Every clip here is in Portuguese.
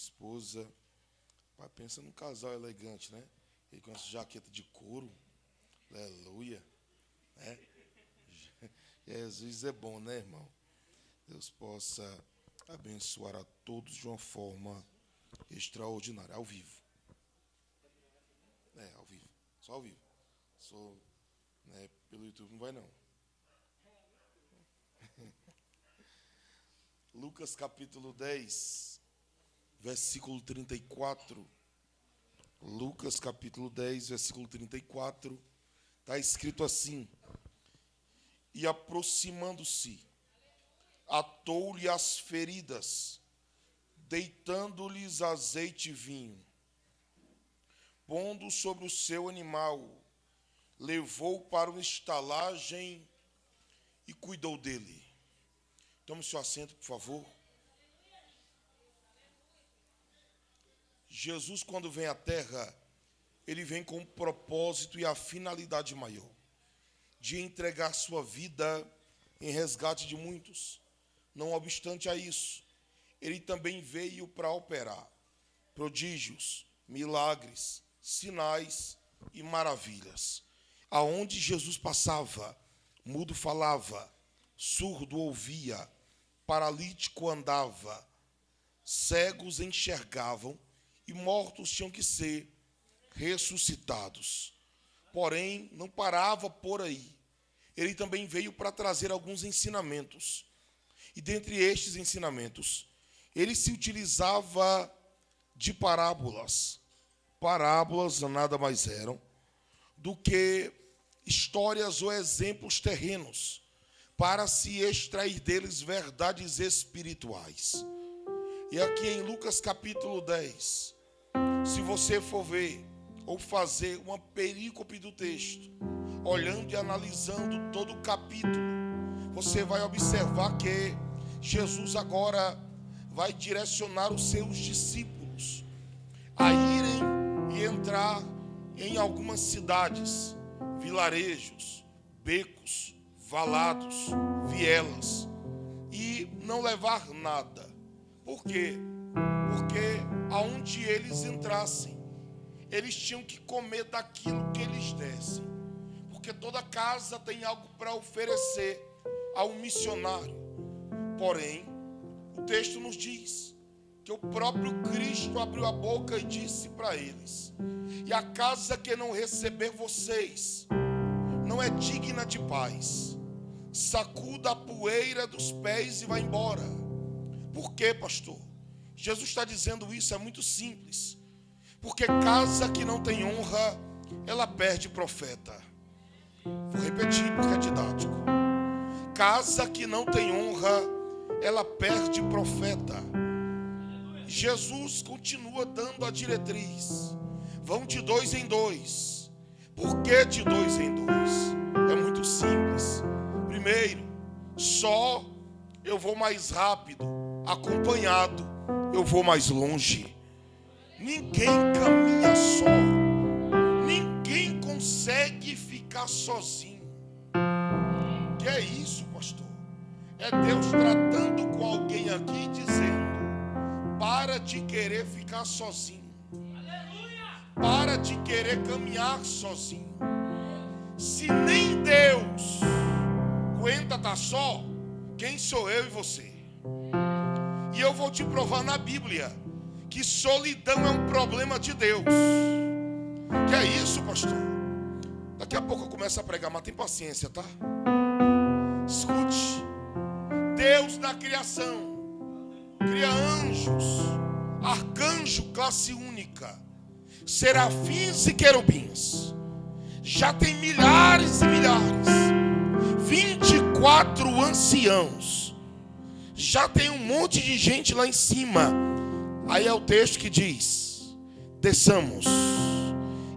esposa. Pai, pensa num casal elegante, né? Ele com essa jaqueta de couro. Aleluia. Né? Jesus é bom, né, irmão? Deus possa abençoar a todos de uma forma extraordinária. Ao vivo. Ao vivo. Só ao vivo. Pelo YouTube não vai, não. Lucas capítulo 10, versículo 34. Lucas capítulo 10, versículo 34. Está escrito assim: e aproximando-se, atou-lhe as feridas, deitando-lhes azeite e vinho, pondo sobre o seu animal, levou para uma estalagem e cuidou dele. Tome seu assento, por favor. Jesus, quando vem à terra, ele vem com um propósito e a finalidade maior, de entregar sua vida em resgate de muitos. Não obstante a isso, ele também veio para operar prodígios, milagres, sinais e maravilhas. Aonde Jesus passava, mudo falava, surdo ouvia, paralítico andava, cegos enxergavam e mortos tinham que ser ressuscitados. Porém, não parava por aí. Ele também veio para trazer alguns ensinamentos. E dentre estes ensinamentos, ele se utilizava de parábolas. Parábolas nada mais eram do que histórias ou exemplos terrenos, para se extrair deles verdades espirituais. E aqui em Lucas capítulo 10, se você for ver ou fazer uma perícope do texto, olhando e analisando todo o capítulo, você vai observar que Jesus agora vai direcionar os seus discípulos a irem e entrar em algumas cidades, vilarejos, becos, valados, vielas, e não levar nada. Por quê? Porque aonde eles entrassem, eles tinham que comer daquilo que eles dessem. Porque toda casa tem algo para oferecer ao missionário. Porém, o texto nos diz que o próprio Cristo abriu a boca e disse para eles: e a casa que não receber vocês não é digna de paz. Sacuda a poeira dos pés e vá embora. Por quê, pastor? Jesus está dizendo isso, é muito simples. Porque casa que não tem honra, ela perde profeta. Vou repetir porque é didático. Casa que não tem honra, ela perde profeta. Jesus continua dando a diretriz: vão de 2 em 2. Por que de 2 em 2? É muito simples. Primeiro, só eu vou mais rápido, acompanhado eu vou mais longe. Ninguém caminha só, ninguém consegue ficar sozinho. Que é isso, pastor? É Deus tratando com alguém aqui, dizendo: para de querer ficar sozinho, para de querer caminhar sozinho. Se nem Deus aguenta estar só, quem sou eu e você? E eu vou te provar na Bíblia que solidão é um problema de Deus. Que é isso, pastor? Daqui a pouco eu começo a pregar, mas tem paciência, tá? Escute. Deus da criação cria anjos, arcanjo classe única, serafins e querubins. Já tem milhares e milhares, 24 anciãos. Já tem um monte de gente lá em cima. Aí é o texto que diz: desçamos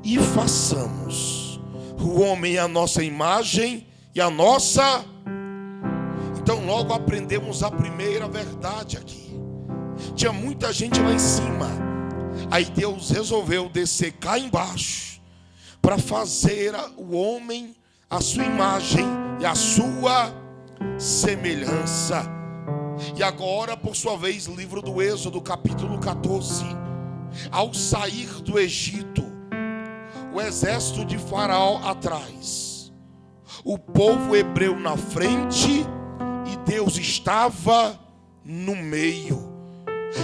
e façamos o homem à nossa imagem e a nossa. Então logo aprendemos a primeira verdade aqui. Tinha muita gente lá em cima. Aí Deus resolveu descer cá embaixo para fazer o homem à sua imagem e à sua semelhança. E agora, por sua vez, livro do Êxodo, capítulo 14. Ao sair do Egito, o exército de Faraó atrás, o povo hebreu na frente e Deus estava no meio.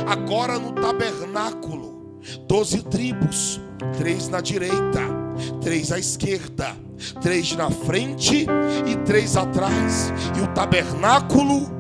Agora no tabernáculo, 12 tribos, 3 na direita, 3 à esquerda, 3 na frente e 3 atrás, e o tabernáculo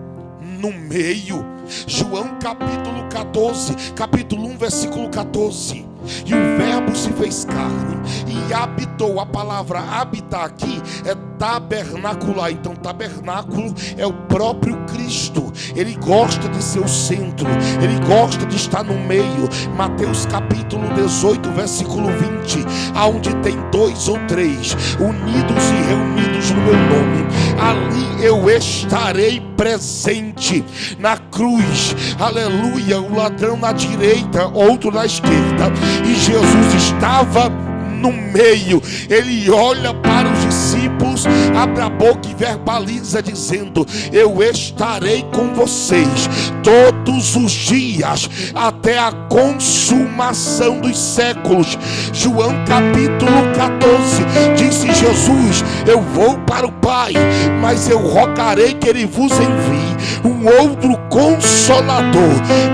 no meio. João capítulo 14, capítulo 1, versículo 14. E o verbo se fez carne e habitou. A palavra habitar aqui é tabernacular. Então tabernáculo é o próprio Cristo. Ele gosta de ser o centro, ele gosta de estar no meio. Mateus capítulo 18, versículo 20. Aonde tem 2 ou 3 unidos e reunidos no meu nome, ali eu estarei presente. Na cruz, aleluia, o ladrão na direita, outro na esquerda, e Jesus estava no meio. Ele olha para os discípulos, abre a boca e verbaliza dizendo: eu estarei com vocês todos os dias até a consumação dos séculos. João capítulo 14, disse Jesus: eu vou para o Pai, mas eu rogarei que ele vos envie um outro consolador.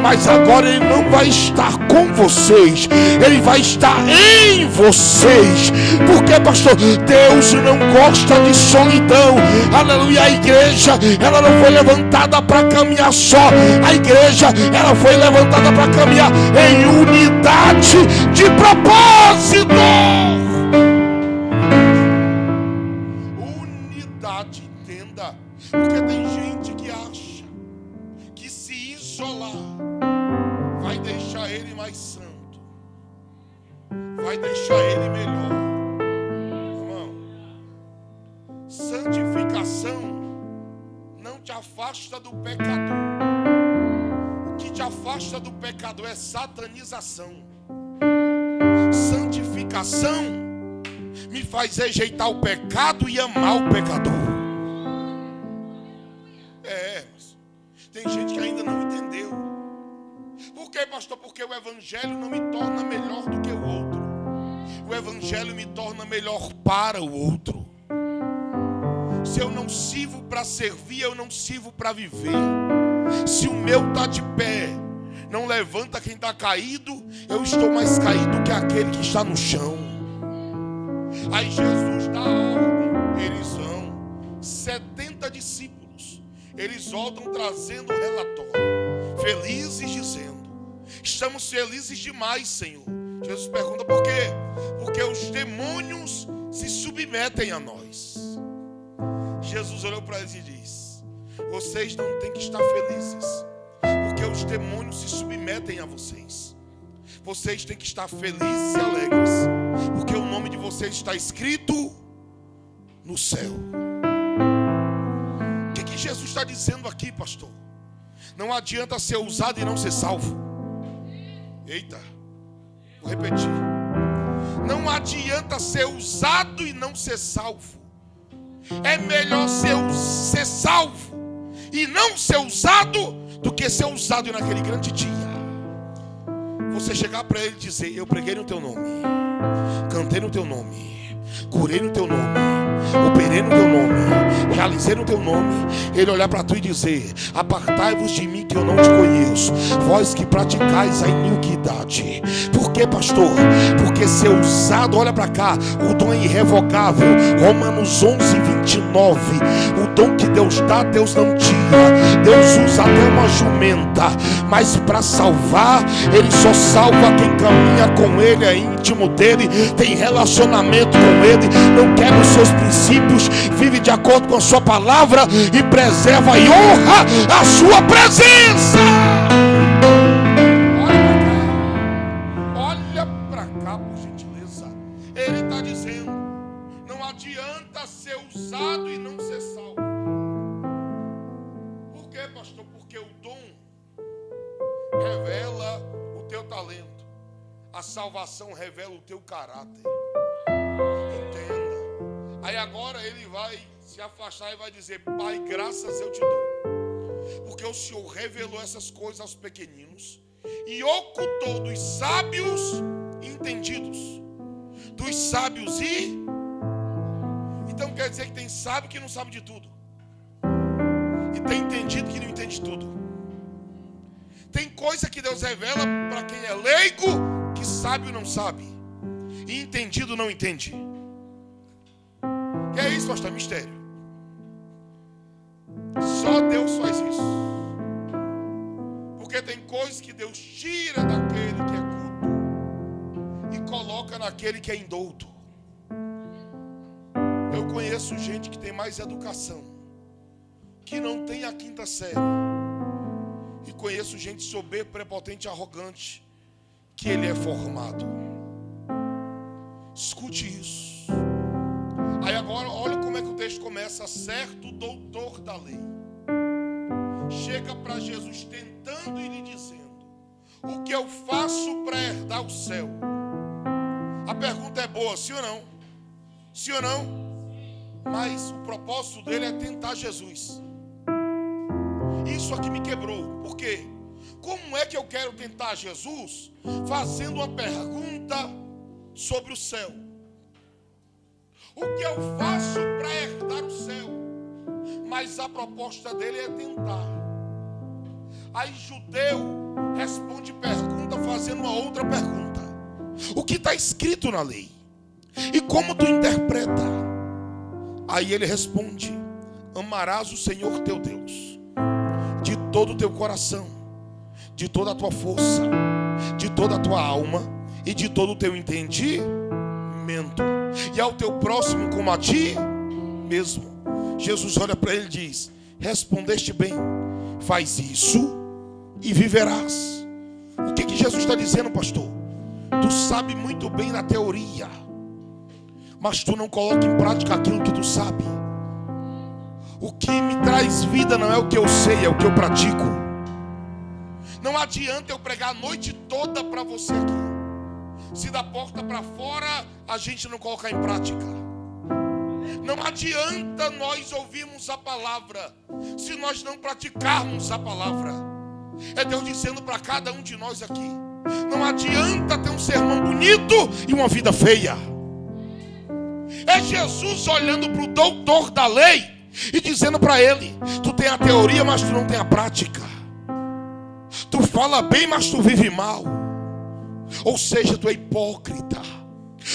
Mas agora ele não vai estar com vocês, ele vai estar em vocês. Porque, pastor, Deus não gosta de solidão. Aleluia. A igreja, ela não foi levantada para caminhar só. A igreja, ela foi levantada para caminhar em unidade de propósito. Unidade, entenda. Porque tem gente que acha que se isolar vai deixar ele mais santo, vai deixar ele melhor. Irmão, santificação não te afasta do pecador. O que te afasta do pecador é satanização. Santificação me faz rejeitar o pecado e amar o pecador. Tem gente que ainda não entendeu. Por quê, pastor? Porque o evangelho não me torna melhor do que o outro. O evangelho me torna melhor para o outro. Se eu não sirvo para servir, eu não sirvo para viver. Se o meu está de pé, não levanta quem está caído, eu estou mais caído que aquele que está no chão. Aí Jesus dá a ordem, eles vão, 70 discípulos, eles voltam trazendo o relatório, felizes dizendo: estamos felizes demais, Senhor. Jesus pergunta por quê? Porque os demônios se submetem a nós. Jesus olhou para eles e disse: vocês não têm que estar felizes, porque os demônios se submetem a vocês. Vocês têm que estar felizes e alegres, porque o nome de vocês está escrito no céu. O que Jesus está dizendo aqui, pastor? Não adianta ser usado e não ser salvo. Eita, vou repetir. Não adianta ser usado e não ser salvo. É melhor ser salvo e não ser usado do que ser usado naquele grande dia. Você chegar para ele e dizer: eu preguei no teu nome, cantei no teu nome, curei no teu nome, operei no teu nome, realizei no teu nome. Ele olhar para tu e dizer: apartai-vos de mim que eu não te conheço, vós que praticais a iniquidade. Por que, pastor? Porque ser usado, olha para cá, o dom é irrevogável. Romanos 11:29. O dom que Deus dá, Deus não tira. Deus usa até uma jumenta, mas para salvar, Ele só salva quem caminha com Ele, é íntimo dele, tem relacionamento com Ele, não quebra os seus princípios, vive de acordo com a sua palavra e preserva e honra a sua presença. Olha para cá, por gentileza. Ele está dizendo: não adianta ser usado e não ser salvo. Por quê, pastor? Porque o dom revela o teu talento, a salvação revela o teu caráter. Entenda. Aí agora ele vai se afastar e vai dizer: Pai, graças eu te dou, porque Porque o Senhor revelou essas coisas aos pequeninos e ocultou dos sábios e entendidos. Dos sábios e... Então quer dizer que tem sábio que não sabe de tudo. E tem entendido que não entende tudo. Tem coisa que Deus revela para quem é leigo, que sábio não sabe. E entendido não entende. Que é isso, pastor? Mistério. Só Deus faz isso. Porque tem coisas que Deus tira daquele que é culto e coloca naquele que é indouto. Eu conheço gente que tem mais educação, que não tem a 5ª série. E conheço gente soberba, prepotente, arrogante, que ele é formado. Escute isso. Aí agora, olha como é que o texto começa. Certo doutor da lei chega para Jesus tentando e lhe dizendo: o que eu faço para herdar o céu? A pergunta é boa, sim ou não? Sim ou não? Mas o propósito dele é tentar Jesus. Isso aqui me quebrou. Por quê? Como é que eu quero tentar Jesus fazendo uma pergunta sobre o céu? O que eu faço para herdar o céu? Mas a proposta dele é tentar. Aí judeu responde pergunta fazendo uma outra pergunta. O que está escrito na lei? E como tu interpreta? Aí ele responde: amarás o Senhor teu Deus de todo o teu coração, de toda a tua força, de toda a tua alma e de todo o teu entendimento, e ao teu próximo como a ti mesmo. Jesus olha para ele e diz: respondeste bem, faz isso e viverás. O que Jesus está dizendo, pastor? Tu sabe muito bem na teoria, mas tu não coloca em prática aquilo que tu sabe. O que me traz vida não é o que eu sei, é o que eu pratico. Não adianta eu pregar a noite toda para você aqui, se da porta para fora a gente não colocar em prática. Não adianta nós ouvirmos a palavra se nós não praticarmos a palavra. É Deus dizendo para cada um de nós aqui: não adianta ter um sermão bonito e uma vida feia. É Jesus olhando para o doutor da lei e dizendo para ele: tu tem a teoria, mas tu não tem a prática. Tu fala bem, mas tu vive mal. Ou seja, tu é hipócrita.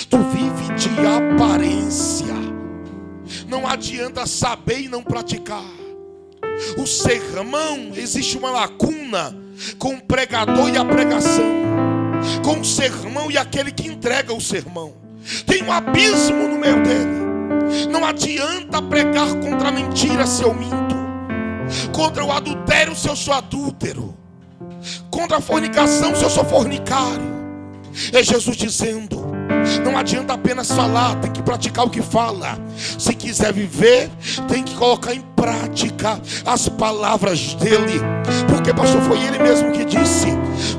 Tu vive de aparência. Não adianta saber e não praticar. O sermão, existe uma lacuna com o pregador e a pregação, com o sermão e aquele que entrega o sermão. Tem um abismo no meio dele. Não adianta pregar contra a mentira se eu minto, contra o adultério se eu sou adúltero, contra a fornicação se eu sou fornicário. É Jesus dizendo: não adianta apenas falar, tem que praticar o que fala. Se quiser viver, tem que colocar em prática as palavras dele. Porque, pastor, foi ele mesmo que disse: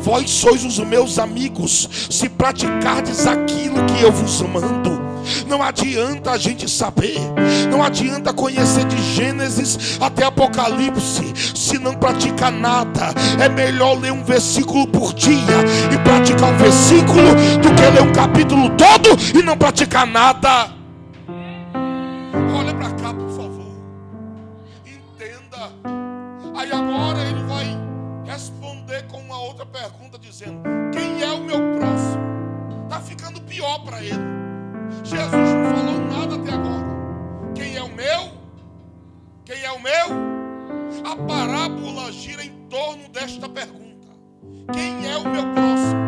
vós sois os meus amigos se praticardes aquilo que eu vos mando. Não adianta a gente saber, não adianta conhecer de Gênesis até Apocalipse se não pratica nada. É melhor ler um versículo por dia e praticar um versículo do que ler um capítulo todo e não praticar nada. Olha para cá, por favor, entenda. Aí agora ele vai responder com uma outra pergunta dizendo: quem é o meu próximo? Está ficando pior para ele. Jesus não falou nada até agora. Quem é o meu? Quem é o meu? A parábola gira em torno desta pergunta: quem é o meu próximo?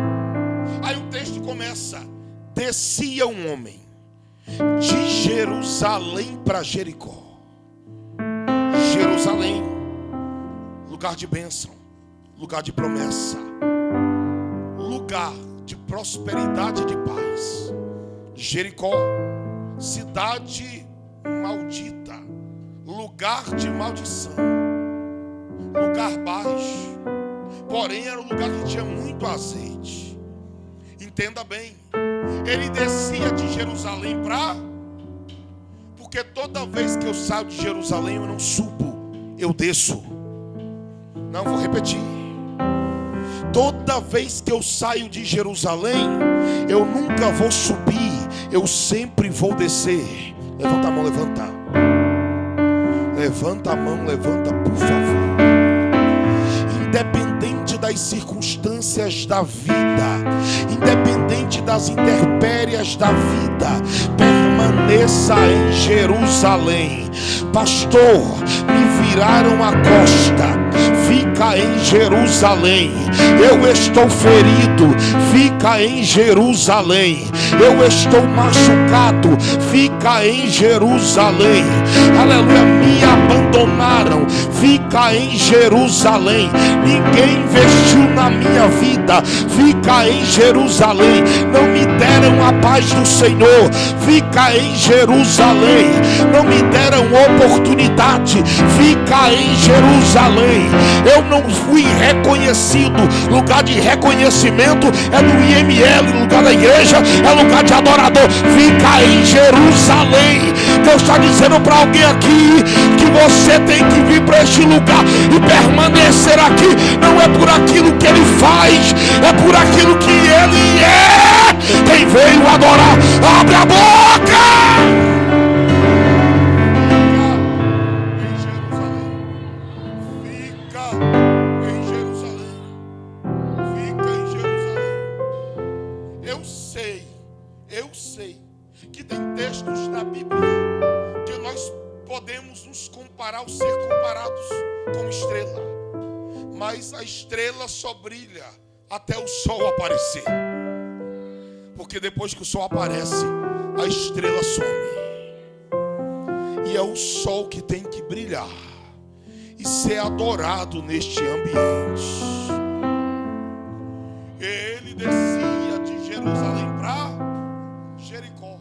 Aí o texto começa: descia um homem de Jerusalém para Jericó. Jerusalém, lugar de bênção, lugar de promessa, lugar de prosperidade e de paz. Jericó, cidade maldita, lugar de maldição, lugar baixo, porém era um lugar que tinha muito azeite. Entenda bem, ele descia de Jerusalém para... Porque toda vez que eu saio de Jerusalém eu não subo, eu desço. Não, vou repetir. Toda vez que eu saio de Jerusalém, eu nunca vou subir, eu sempre vou descer. Levanta a mão, levanta. Levanta a mão, levanta, por favor. Independente das circunstâncias da vida, independente das intempéries da vida, permaneça em Jerusalém. Pastor, me viraram a costa. Fica em Jerusalém. Eu estou ferido. Fica em Jerusalém. Eu estou machucado. Fica em Jerusalém. Aleluia. Me abandonaram. Fica em Jerusalém. Ninguém investiu na minha vida. Fica em Jerusalém. Não me deram a paz do Senhor. Fica em Jerusalém. Não me deram oportunidade. Fica em Jerusalém. Eu não fui reconhecido. Lugar de reconhecimento é no IML. Lugar da igreja é lugar de adorador. Fica em Jerusalém. Deus está dizendo para alguém aqui que você tem que vir para este lugar e permanecer aqui. Não é por aquilo que ele faz, é por aquilo que ele é. Quem veio adorar, abre a boca. Eu sei que tem textos na Bíblia que nós podemos nos comparar ou ser comparados como estrela, mas a estrela só brilha até o sol aparecer, porque depois que o sol aparece, a estrela some, e é o sol que tem que brilhar e ser adorado neste ambiente. Ele descia de Jerusalém para Jericó,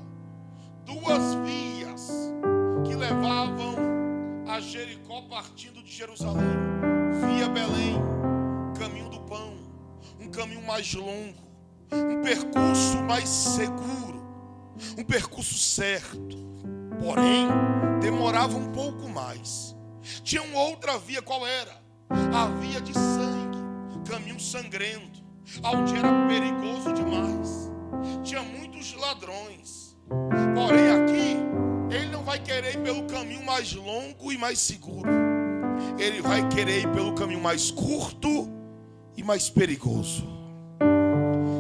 2 vias que levavam a Jericó partindo de Jerusalém, via Belém, caminho do pão, um caminho mais longo, um percurso mais seguro, um percurso certo, porém demorava um pouco mais. Tinha uma outra via, qual era? A via de sangue, caminho sangrento, onde era perigoso demais. Tinha muitos ladrões. Porém aqui, ele não vai querer ir pelo caminho mais longo e mais seguro. Ele vai querer ir pelo caminho mais curto e mais perigoso.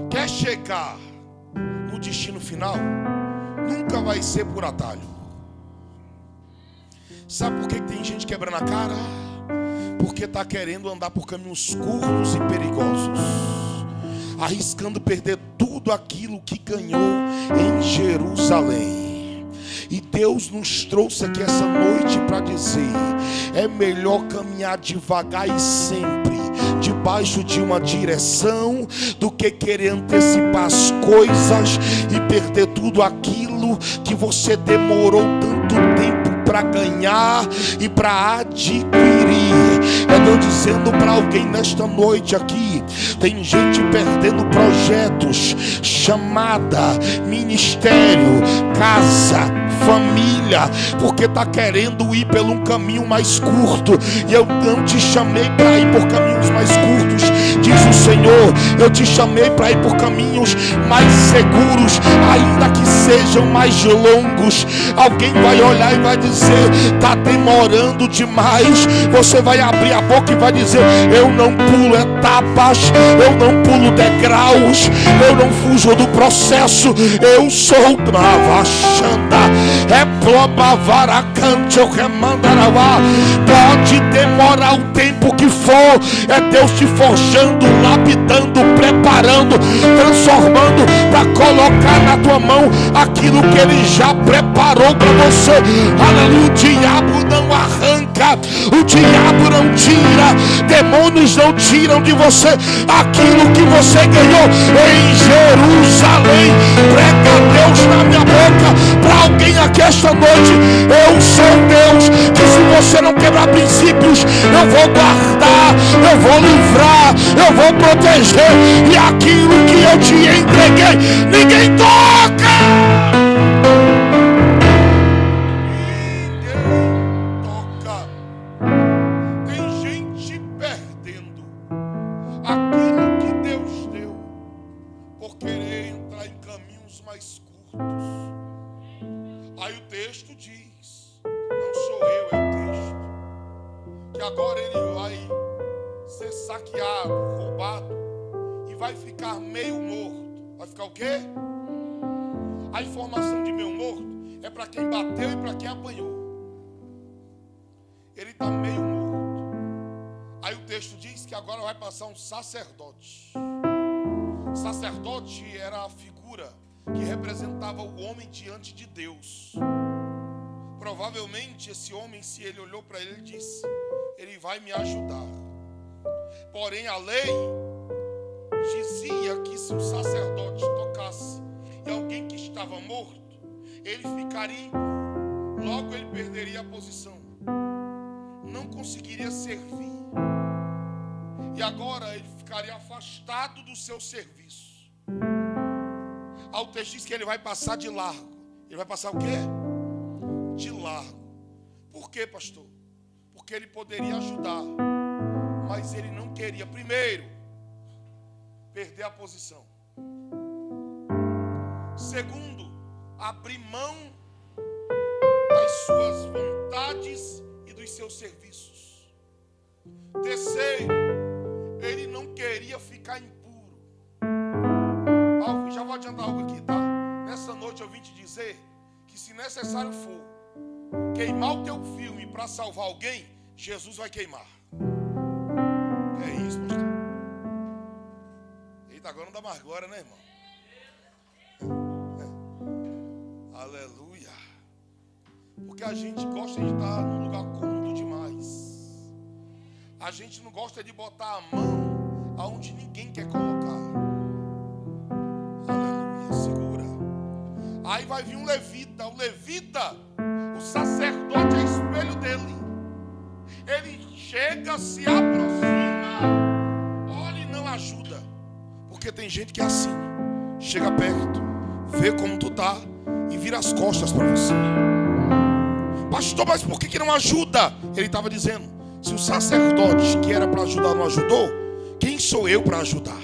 Quer chegar no destino final? Nunca vai ser por atalho. Sabe por que tem gente quebrando a cara? Porque está querendo andar por caminhos curtos e perigosos, arriscando perder tudo aquilo que ganhou em Jerusalém. E Deus nos trouxe aqui essa noite para dizer: é melhor caminhar devagar e sempre debaixo de uma direção do que querer antecipar as coisas e perder tudo aquilo que você demorou tanto tempo para ganhar e para adquirir. Eu estou dizendo para alguém nesta noite aqui: tem gente perdendo projetos, chamada, ministério, casa, família, porque está querendo ir pelo um caminho mais curto. E eu não te chamei para ir por caminhos mais curtos, diz o Senhor. Eu te chamei para ir por caminhos mais seguros, ainda que sejam mais longos. Alguém vai olhar e vai dizer: está demorando demais. Você vai abrir a boca e vai dizer: eu não pulo etapas, eu não pulo degraus, eu não fujo do processo. Eu sou Navachanda, é Plomavaracante, eu remandaravá. Pode demorar o tempo que for, é Deus te forjando, lapidando, preparando, transformando para colocar na tua mão aquilo que Ele já preparou para você. Aleluia. O diabo não arranca, o diabo não tira, demônios não tiram de você aquilo que você ganhou em Jerusalém. Prega Deus na minha boca para alguém aqui esta noite: eu sou Deus que, se você não quebrar princípios, eu vou guardar, eu vou livrar, eu vou proteger, e aquilo que eu te entreguei, ninguém toca. Tem gente perdendo que agora ele vai ser saqueado, roubado e vai ficar meio morto. Vai ficar o quê? A informação de meio morto é para quem bateu e para quem apanhou. Ele está meio morto. Aí o texto diz que agora vai passar um sacerdote. Sacerdote era a figura que representava o homem diante de Deus. Provavelmente esse homem, se ele olhou para ele, ele disse: ele vai me ajudar. Porém a lei dizia que se o sacerdote tocasse em alguém que estava morto, ele ficaria impuro. Logo ele perderia a posição, não conseguiria servir, e agora ele ficaria afastado do seu serviço. O texto diz que ele vai passar de largo. Ele vai passar o quê? De largo. Por quê, pastor? Porque ele poderia ajudar, mas ele não queria, primeiro, perder a posição. Segundo, abrir mão das suas vontades e dos seus serviços. Terceiro, ele não queria ficar impuro. Já vou adiantar algo aqui, tá? Nessa noite eu vim te dizer que, se necessário for queimar o teu filme para salvar alguém, Jesus vai queimar. Que é isso, pastor? Eita, agora não dá mais glória, né, irmão? Aleluia. Porque a gente gosta de estar num lugar cômodo demais. A gente não gosta de botar a mão aonde ninguém quer colocar. Aleluia, segura. Aí vai vir um levita. O levita, o sacerdote é espelho dele. Ele chega, se aproxima, olha e não ajuda. Porque tem gente que é assim. Chega perto, vê como tu tá e vira as costas para você. Pastor, mas por que não ajuda? Ele estava dizendo: se o sacerdote que era para ajudar não ajudou, quem sou eu para ajudar?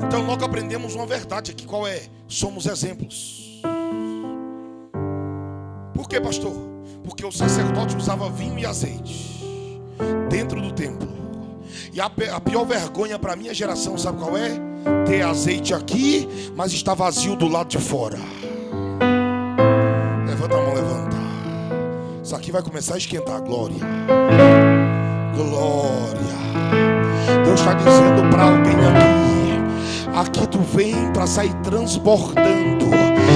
Então logo aprendemos uma verdade aqui. Qual é? Somos exemplos. Por quê, pastor? Porque o sacerdote usava vinho e azeite dentro do templo. E a pior vergonha para a minha geração, sabe qual é? Ter azeite aqui, mas está vazio do lado de fora. Levanta a mão, levanta. Isso aqui vai começar a esquentar. Glória. Glória. Deus está dizendo para alguém aqui: aqui tu vem para sair transbordando,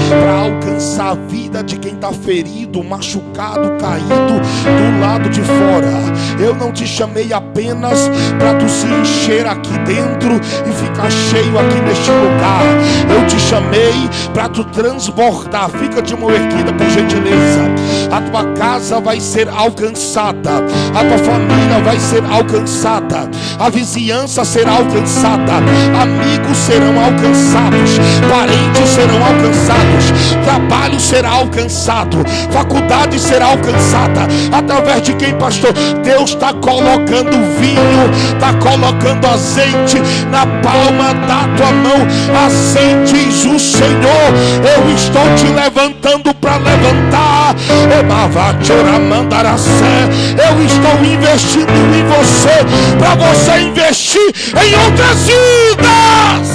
para alcançar a vida de quem está ferido, machucado, caído do lado de fora. Eu não te chamei apenas para tu se encher aqui dentro e ficar cheio aqui neste lugar. Eu te chamei para tu transbordar. Fica de mão erguida, por gentileza. A tua casa vai ser alcançada, a tua família vai ser alcançada, a vizinhança será alcançada, amigos serão alcançados, parentes serão alcançados, trabalho será alcançado, faculdade será alcançada. Através de quem, pastor? Deus está colocando vinho, está colocando azeite na palma da tua mão. Assim diz o Senhor: eu estou te levantando para levantar. Eu estou investindo em você, para você investir em outras vidas.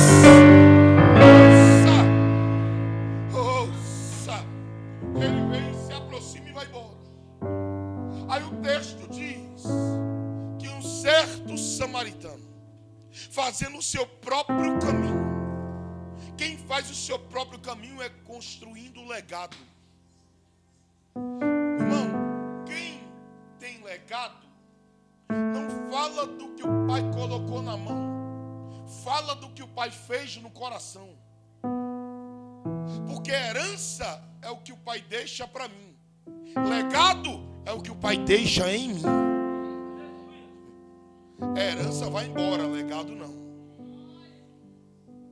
Ouça. Ele vem, se aproxima e vai embora. Aí o texto diz que um certo samaritano, fazendo o seu próprio caminho. Quem faz o seu próprio caminho é construindo o legado. Irmão, quem tem legado não fala do que o pai colocou na mão, fala do que o pai fez no coração. Porque herança é o que o pai deixa para mim, legado é o que o pai deixa em mim. Herança vai embora, legado não.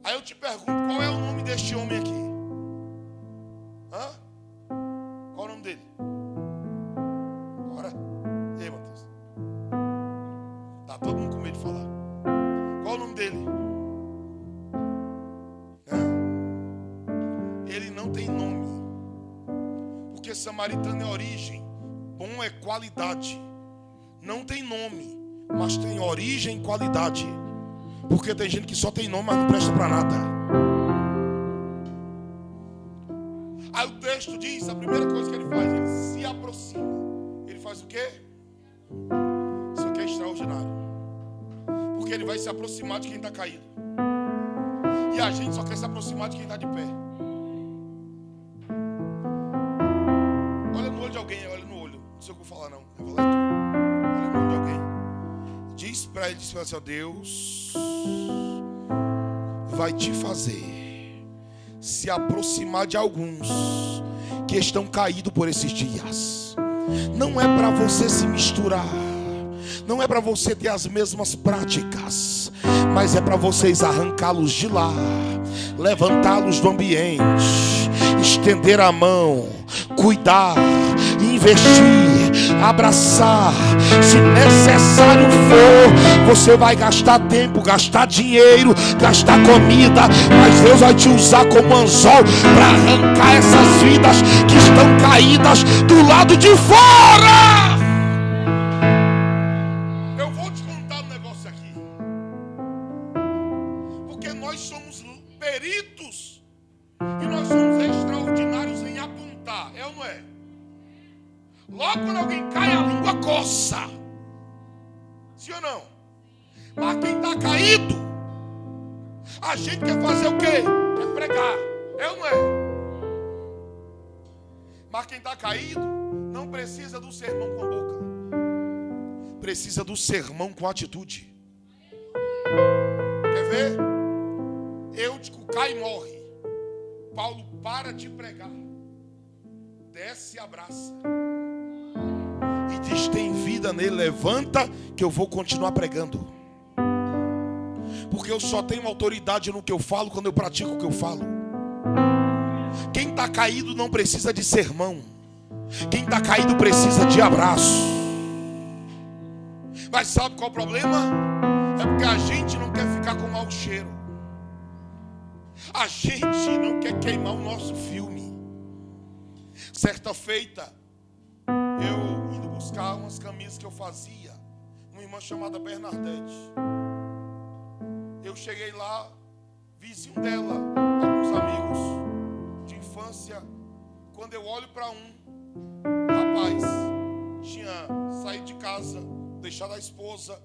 Aí eu te pergunto: qual é o nome deste homem aqui? Hã? Qual é o nome dele? Bora. Ei, Matheus. Tá todo mundo com medo de falar. Qual é o nome dele? Ele não tem nome. Porque samaritano é origem, bom é qualidade. não tem nome, mas tem origem e qualidade. Porque tem gente que só tem nome, mas não presta para nada. Aí o texto diz, a primeira coisa que ele faz, ele se aproxima. Ele faz o quê? Isso aqui é extraordinário. Porque ele vai se aproximar de quem está caído. E a gente só quer se aproximar de quem está de pé. Olha no olho de alguém, olha no olho. Não sei o que eu vou falar não. Olha no olho de alguém. Diz para ele assim, ó, Deus vai te fazer se aproximar de alguns que estão caídos por esses dias. Não é para você se misturar. Não é para você ter as mesmas práticas, mas é para vocês arrancá-los de lá, levantá-los do ambiente, estender a mão, cuidar, investir, abraçar. Se necessário for, você vai gastar tempo, gastar dinheiro, gastar comida, mas Deus vai te usar como anzol para arrancar essas vidas que estão caídas do lado de fora. Peritos, e nós somos extraordinários em apontar, é ou não é? Logo quando alguém cai, a língua coça, sim ou não? Mas quem está caído, a gente quer fazer o quê? Quer pregar, é ou não é? Mas quem está caído não precisa do sermão com a boca, precisa do sermão com atitude. Quer ver? Eutico cai e morre. Paulo para de pregar, desce e abraça e diz: tem vida nele, levanta que eu vou continuar pregando. Porque eu só tenho autoridade no que eu falo quando eu pratico o que eu falo. Quem está caído não precisa de sermão, quem está caído precisa de abraço. Mas sabe qual é o problema? É porque a gente não quer ficar com mau cheiro. A gente não quer queimar o nosso filme. Certa feita, eu indo buscar umas camisas que eu fazia, uma irmã chamada Bernadette. Eu cheguei lá, vizinho dela, alguns amigos de infância. Quando eu olho para um rapaz, tinha saído de casa, deixado a esposa,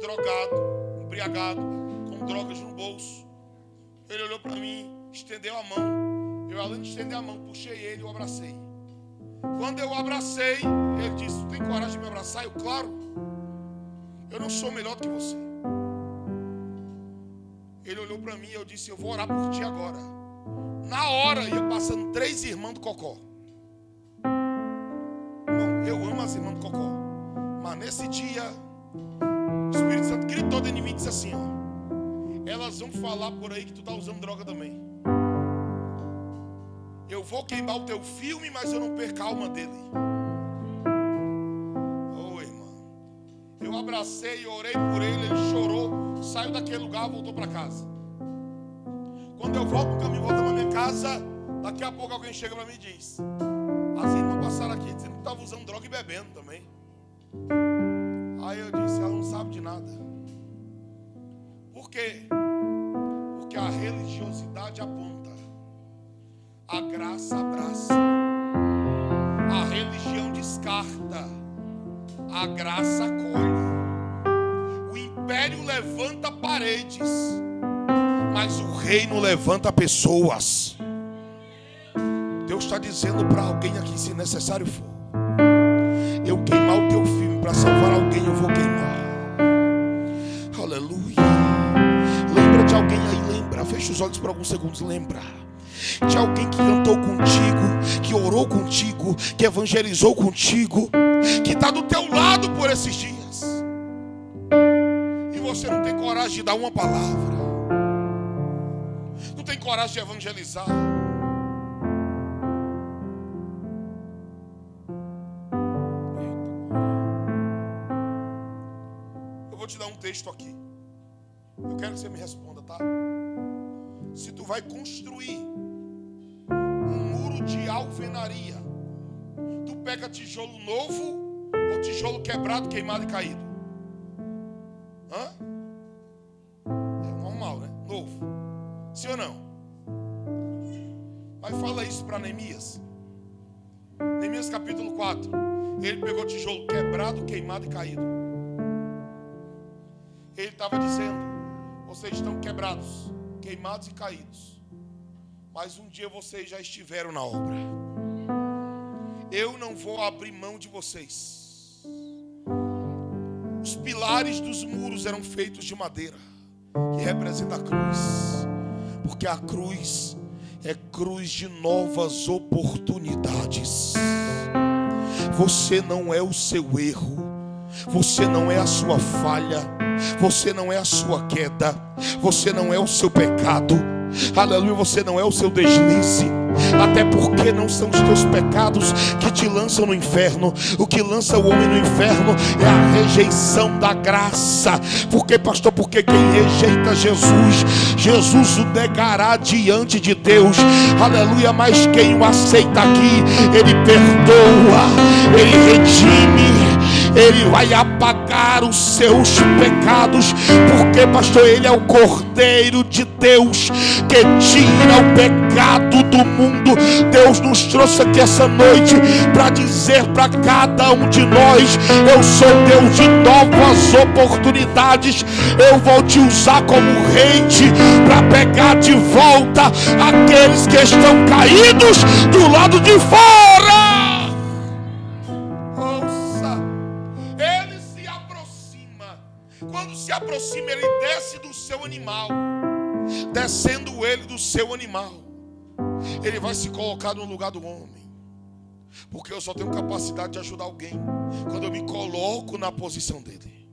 drogado, embriagado, com drogas no bolso. Ele olhou para mim, estendeu a mão. Eu, além de estender a mão, puxei ele e o abracei. Quando eu o abracei, ele disse: tu tem coragem de me abraçar? Eu, claro. Eu não sou melhor do que você. Ele olhou para mim e eu disse: eu vou orar por ti agora. Na hora, ia passando 3 irmãs do Cocó. Irmão, eu amo as irmãs do Cocó. Mas nesse dia, o Espírito Santo gritou dentro de mim e disse assim, ó: elas vão falar por aí que tu está usando droga também. Eu vou queimar o teu filme, mas eu não perco a alma dele. Ô, irmão, eu abracei e orei por ele, ele chorou, saiu daquele lugar, voltou para casa. Quando eu volto no caminho, voltando na minha casa, daqui a pouco alguém chega para mim e diz: as irmãs passaram aqui dizendo que estava usando droga e bebendo também. Aí eu disse: ela não sabe de nada. Por quê? Porque a religiosidade aponta, a graça abraça. A religião descarta, a graça acolhe. O império levanta paredes, mas o reino levanta pessoas. Deus está dizendo para alguém aqui: se necessário for, eu queimar o teu filme para salvar alguém, eu vou queimar. Aleluia. Lembra de alguém aí, lembra. Fecha os olhos por alguns segundos, lembra de alguém que cantou contigo, que orou contigo, que evangelizou contigo, que está do teu lado por esses dias, e você não tem coragem de dar uma palavra, não tem coragem de evangelizar. Eu vou te dar um texto aqui. Eu quero que você me responda, tá? Se tu vai construir um muro de alvenaria, tu pega tijolo novo Ou tijolo quebrado, queimado e caído? Hã? É normal, né? Novo. Sim ou não? Mas fala isso para Neemias. Neemias capítulo 4. Ele pegou tijolo quebrado, queimado e caído. Ele estava dizendo: vocês estão quebrados, queimados e caídos, mas um dia vocês já estiveram na obra. Eu não vou abrir mão de vocês. Os pilares dos muros eram feitos de madeira, que representa a cruz, porque a cruz é cruz de novas oportunidades. Você não é o seu erro, você não é a sua falha, você não é a sua queda, você não é o seu pecado, aleluia, você não é o seu deslize. Até porque não são os teus pecados que te lançam no inferno. O que lança o homem no inferno é a rejeição da graça. Por quê, pastor? Porque quem rejeita Jesus, Jesus o negará diante de Deus, aleluia. Mas quem o aceita aqui, Ele perdoa, Ele redime, Ele vai apagar os seus pecados. Porque, pastor, Ele é o Cordeiro de Deus que tira o pecado do mundo. Deus nos trouxe aqui essa noite para dizer para cada um de nós: eu sou Deus de novas oportunidades. Eu vou te usar como rede para pegar de volta aqueles que estão caídos do lado de fora. Ouça, Ele se aproxima. Quando se aproxima, Ele desce do seu animal. Descendo Ele do seu animal, Ele vai se colocar no lugar do homem. Porque eu só tenho capacidade de ajudar alguém quando eu me coloco na posição dele.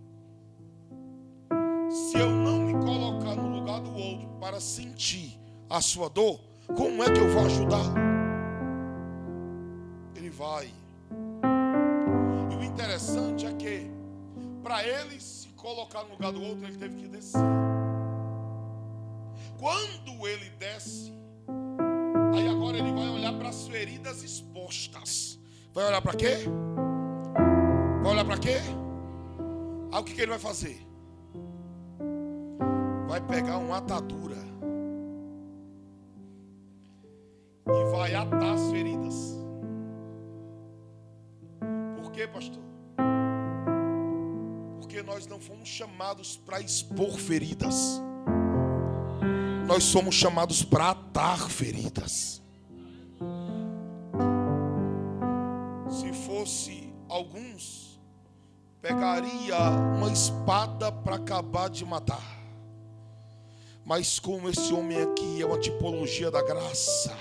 Se eu não me colocar no lugar do outro para sentir a sua dor, como é que eu vou ajudar? Ele vai. E o interessante é que para ele se colocar no lugar do outro, ele teve que descer. Quando ele desce, aí agora ele vai olhar para as feridas expostas. Vai olhar para quê? Vai olhar para quê? Aí o que ele vai fazer? Vai pegar uma atadura e vai atar as feridas. Por quê, pastor? Porque nós não fomos chamados para expor feridas. Nós somos chamados para atar feridas. Se fosse alguns, pegaria uma espada para acabar de matar. Mas como esse homem aqui é uma tipologia da graça,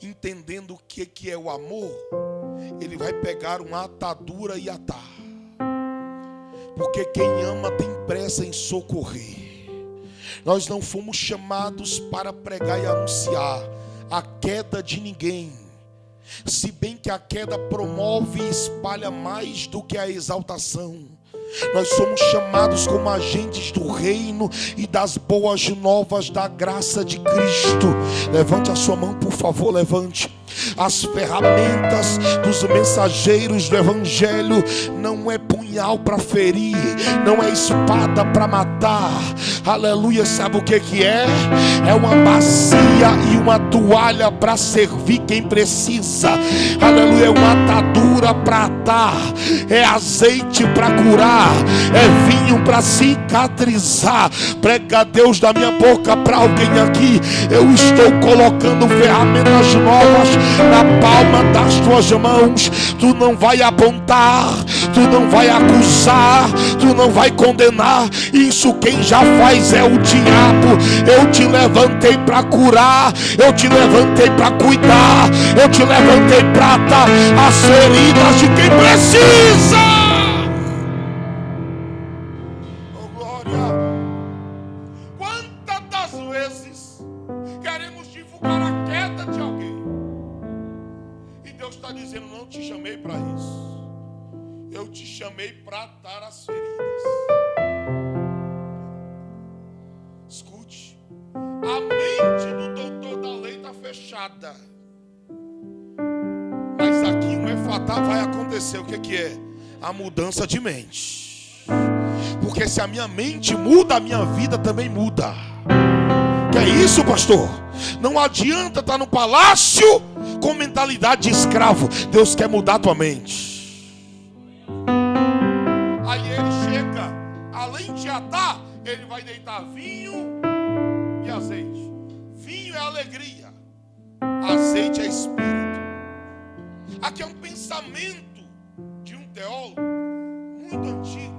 entendendo o que é o amor, ele vai pegar uma atadura e atar. Porque quem ama tem pressa em socorrer. Nós não fomos chamados para pregar e anunciar a queda de ninguém. Se bem que a queda promove e espalha mais do que a exaltação. Nós somos chamados como agentes do reino e das boas novas da graça de Cristo. Levante a sua mão, por favor, levante. As ferramentas dos mensageiros do evangelho não é punhal para ferir, não é espada para matar. Aleluia, sabe o que é? É uma bacia e uma toalha para servir quem precisa. Aleluia, é uma atadura para atar, é azeite para curar, é vinho para cicatrizar. Prega a Deus da minha boca para alguém aqui. Eu estou colocando ferramentas novas na palma das tuas mãos. Tu não vai apontar, tu não vai acusar, tu não vai condenar. Isso quem já faz é o diabo. Eu te levantei para curar, eu te levantei para cuidar, eu te levantei para atar as feridas de quem precisa. Oh glória! Quantas das vezes queremos divulgar a queda de alguém e Deus está dizendo: não te chamei para isso, eu te chamei para atar as feridas. Escute, a mente do doutor da lei está fechada, mas aqui um vai acontecer o que é? A mudança de mente. Porque se a minha mente muda, a minha vida também muda. Que é isso, pastor? Não adianta estar no palácio com mentalidade de escravo. Deus quer mudar a tua mente. Aí ele chega, além de atar, ele vai deitar vinho e azeite. Vinho é alegria, azeite é espírito. Aqui é um pensamento de um teólogo muito antigo.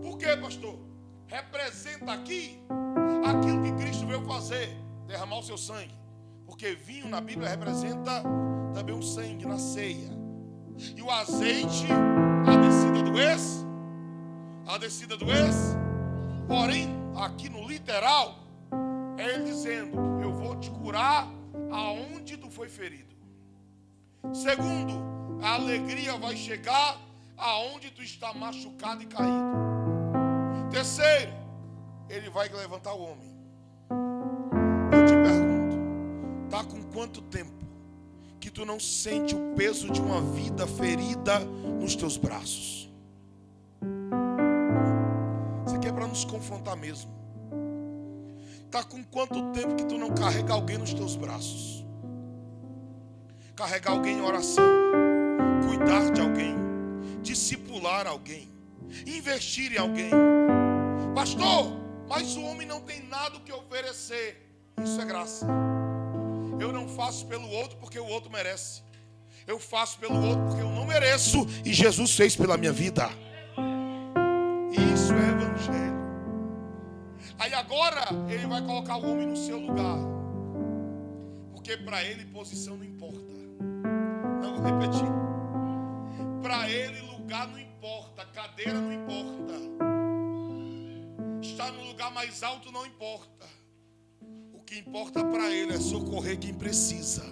Por quê, pastor? Representa aqui aquilo que Cristo veio fazer, derramar o seu sangue. Porque vinho na Bíblia representa também o sangue na ceia. E o azeite, a descida do ex. Porém, aqui no literal, é ele dizendo: eu vou te curar aonde tu foi ferido. Segundo, a alegria vai chegar aonde tu está machucado e caído. Terceiro, ele vai levantar o homem. Eu te pergunto, tá com quanto tempo que tu não sente o peso de uma vida ferida nos teus braços? Isso aqui é para nos confrontar mesmo. Tá com quanto tempo que tu não carrega alguém nos teus braços? Carregar alguém em oração, cuidar de alguém, discipular alguém, investir em alguém. Pastor, mas o homem não tem nada o que oferecer. Isso é graça. Eu não faço pelo outro porque o outro merece. Eu faço pelo outro porque eu não mereço e Jesus fez pela minha vida. Isso é evangelho. Aí agora ele vai colocar o homem no seu lugar. Porque para ele posição não importa. Não, vou repetir. Para ele lugar não importa, cadeira não importa. Estar no lugar mais alto não importa. O que importa para ele é socorrer quem precisa.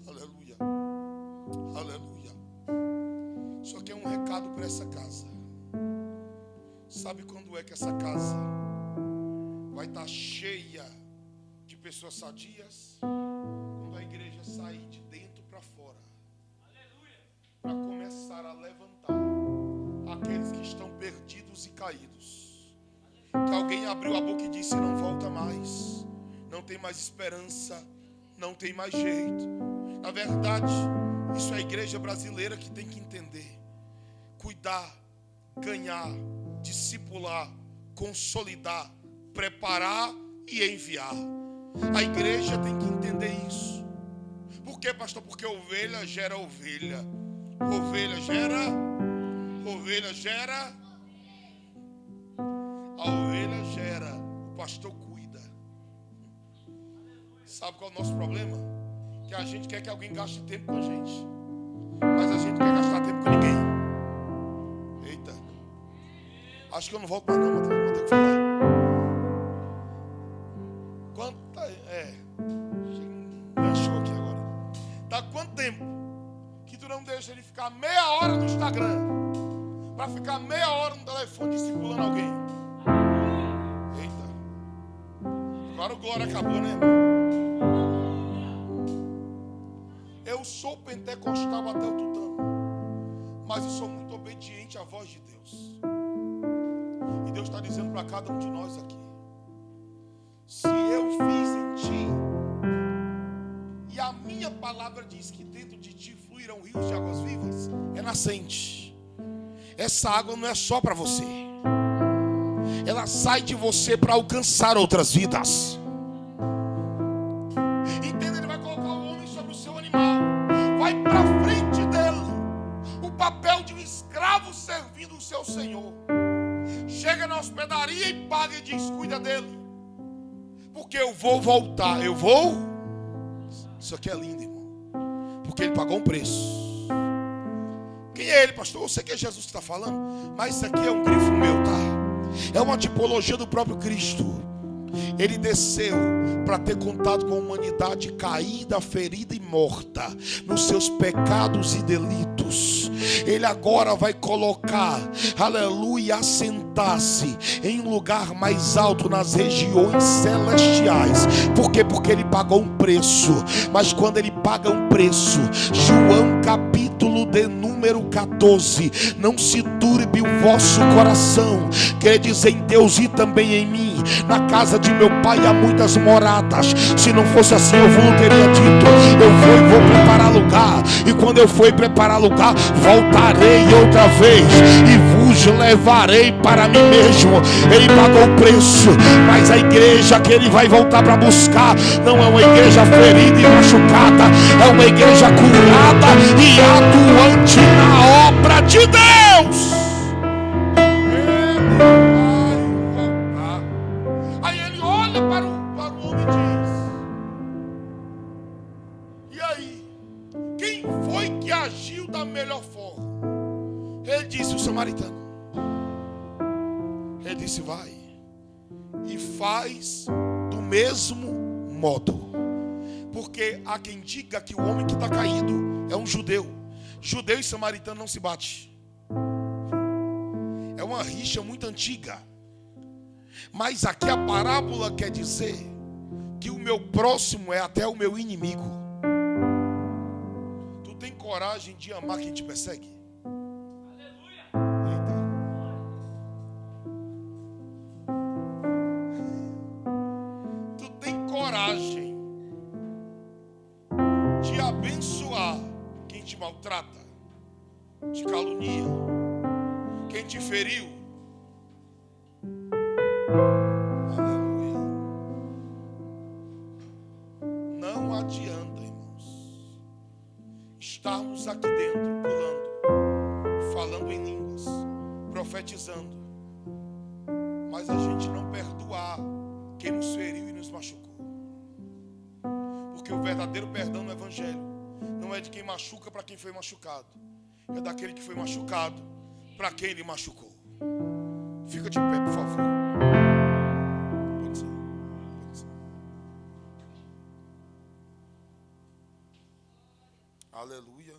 Aleluia. Aleluia. Só que é um recado para essa casa. Sabe quando é que essa casa vai estar cheia de pessoas sadias? Quando a igreja sair de dentro para fora. Para começar a levantar aqueles que estão perdidos e caídos. Que alguém abriu a boca e disse: não volta mais, não tem mais esperança, não tem mais jeito. Na verdade, isso é a igreja brasileira que tem que entender. Cuidar, ganhar, discipular, consolidar, preparar e enviar. A igreja tem que entender isso. Por quê, pastor? Porque ovelha gera ovelha. Ovelha gera. A ovelha gera. O pastor cuida. Sabe qual é o nosso problema? Que a gente quer que alguém gaste tempo com a gente, mas a gente não quer gastar tempo com ninguém. Eita. Acho que eu não volto mais não, vou ter que falar. Enganchou aqui agora. Tá quanto tempo que tu não deixa ele ficar meia hora no Instagram para ficar meia hora no telefone discipulando alguém? Eita. Agora o glória acabou, né, irmão? Eu sou pentecostal até o tutano, mas eu sou muito obediente à voz de Deus. E Deus está dizendo para cada um de nós aqui: se eu fiz em ti, e a minha palavra diz que dentro de ti fluirão rios de águas vivas, é nascente. Essa água não é só para você, ela sai de você para alcançar outras vidas. Entenda, ele vai colocar o homem sobre o seu animal, vai para frente dele, o papel de um escravo servindo o seu senhor. Chega na hospedaria e paga e diz: cuida dele, porque eu vou voltar. Eu vou. Isso aqui é lindo, irmão, porque ele pagou um preço. Quem é ele, pastor? Eu sei que é Jesus que está falando, mas isso aqui é um grifo meu, tá? É uma tipologia do próprio Cristo. Ele desceu para ter contato com a humanidade caída, ferida e morta nos seus pecados e delitos. Deus, Ele agora vai colocar, aleluia, assentar-se em um lugar mais alto nas regiões celestiais. Por quê? Porque Ele pagou um preço. Mas quando Ele paga um preço, João capítulo de número 14, não se turbe o vosso coração, credes em Deus e também em mim. Na casa de meu pai há muitas moradas. Se não fosse assim, eu vos teria dito: eu vou preparar lugar, e quando eu for preparar lugar, voltarei outra vez e vos levarei para mim mesmo. Ele pagou o preço, mas a igreja que Ele vai voltar para buscar não é uma igreja ferida e machucada, é uma igreja curada e atuante na obra de Deus. Ele disse: vai e faz do mesmo modo. Porque há quem diga que o homem que está caído é um judeu. Judeu e samaritano não se bate. É uma rixa muito antiga. Mas aqui a parábola quer dizer que o meu próximo é até o meu inimigo. Tu tem coragem de amar quem te persegue? Coragem de abençoar quem te maltrata, te calunia, quem te feriu. Aleluia. Não adianta, irmãos, estarmos aqui dentro pulando, falando em línguas, profetizando, mas a gente não perdoar quem nos feriu e nos machucou. Porque o verdadeiro perdão no evangelho não é de quem machuca para quem foi machucado, é daquele que foi machucado para quem ele machucou. Fica de pé, por favor. Pode ser. Pode ser. Aleluia.